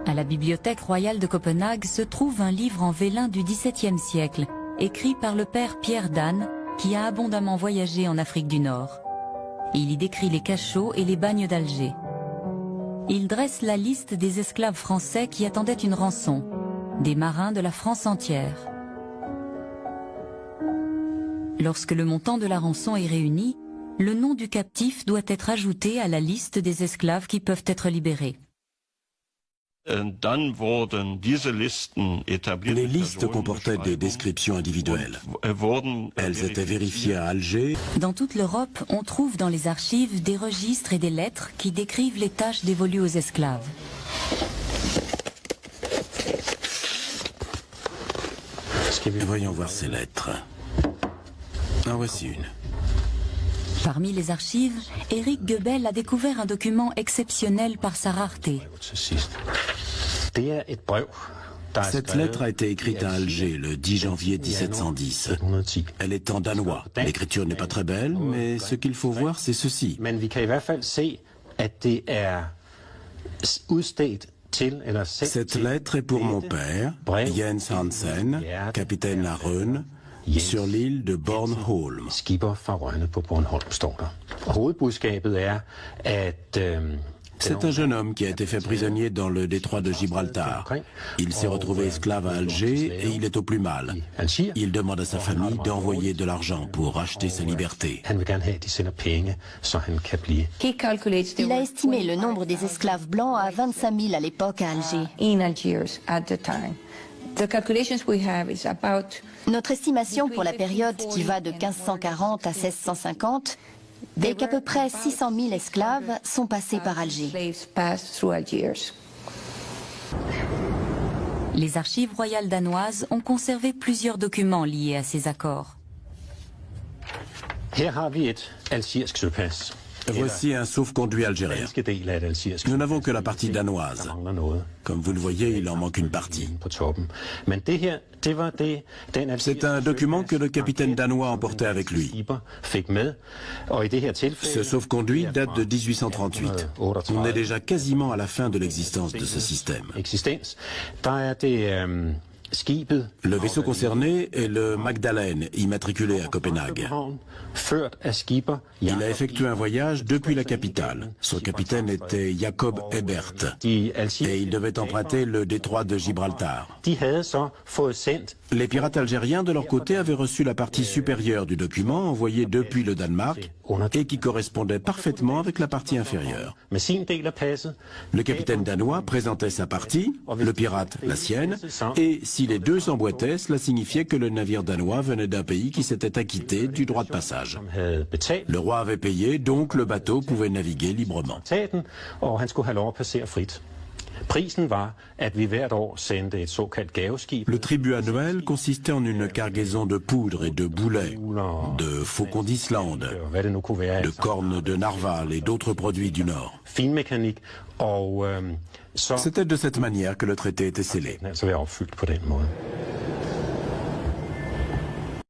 À la Bibliothèque royale de Copenhague se trouve un livre en vélin du XVIIe siècle, écrit par le père Pierre Danes, qui a abondamment voyagé en Afrique du Nord. Il y décrit les cachots et les bagnes d'Alger. Il dresse la liste des esclaves français qui attendaient une rançon, des marins de la France entière. Lorsque le montant de la rançon est réuni, le nom du captif doit être ajouté à la liste des esclaves qui peuvent être libérés. Les listes comportaient des descriptions individuelles. Elles étaient vérifiées à Alger. Dans toute l'Europe, on trouve dans les archives des registres et des lettres qui décrivent les tâches dévolues aux esclaves. Voyons voir ces lettres. En voici une. Parmi les archives, Éric Goebel a découvert un document exceptionnel par sa rareté. Cette lettre a été écrite à Alger le 10 janvier 1710. Elle est en danois. L'écriture n'est pas très belle, mais ce qu'il faut voir, c'est ceci. Cette lettre est pour mon père, Jens Hansen, capitaine La Rhône, sur l'île de Bornholm. C'est un jeune homme qui a été fait prisonnier dans le détroit de Gibraltar. Il s'est retrouvé esclave à Alger et il est au plus mal. Il demande à sa famille d'envoyer de l'argent pour racheter sa liberté. Il a estimé le nombre des esclaves blancs à 25 000 à l'époque à Alger. Notre estimation pour la période qui va de 1540 à 1650 est qu'à peu près 600 000 esclaves sont passés par Alger. Les archives royales danoises ont conservé plusieurs documents liés à ces accords. Voici un sauf-conduit algérien. Nous n'avons que la partie danoise. Comme vous le voyez, il en manque une partie. C'est un document que le capitaine danois emportait avec lui. Ce sauf-conduit date de 1838. On est déjà quasiment à la fin de l'existence de ce système. Le vaisseau concerné est le Magdalene, immatriculé à Copenhague. Il a effectué un voyage depuis la capitale. Son capitaine était Jacob Ebert et il devait emprunter le détroit de Gibraltar. Les pirates algériens, de leur côté, avaient reçu la partie supérieure du document envoyé depuis le Danemark et qui correspondait parfaitement avec la partie inférieure. Le capitaine danois présentait sa partie, le pirate la sienne, et si les deux s'emboîtaient, cela signifiait que le navire danois venait d'un pays qui s'était acquitté du droit de passage. Le roi avait payé, donc le bateau pouvait naviguer librement. Le tribut annuel consistait en une cargaison de poudre et de boulets, de faucons d'Islande, de cornes de narval et d'autres produits du Nord. C'était de cette manière que le traité était scellé.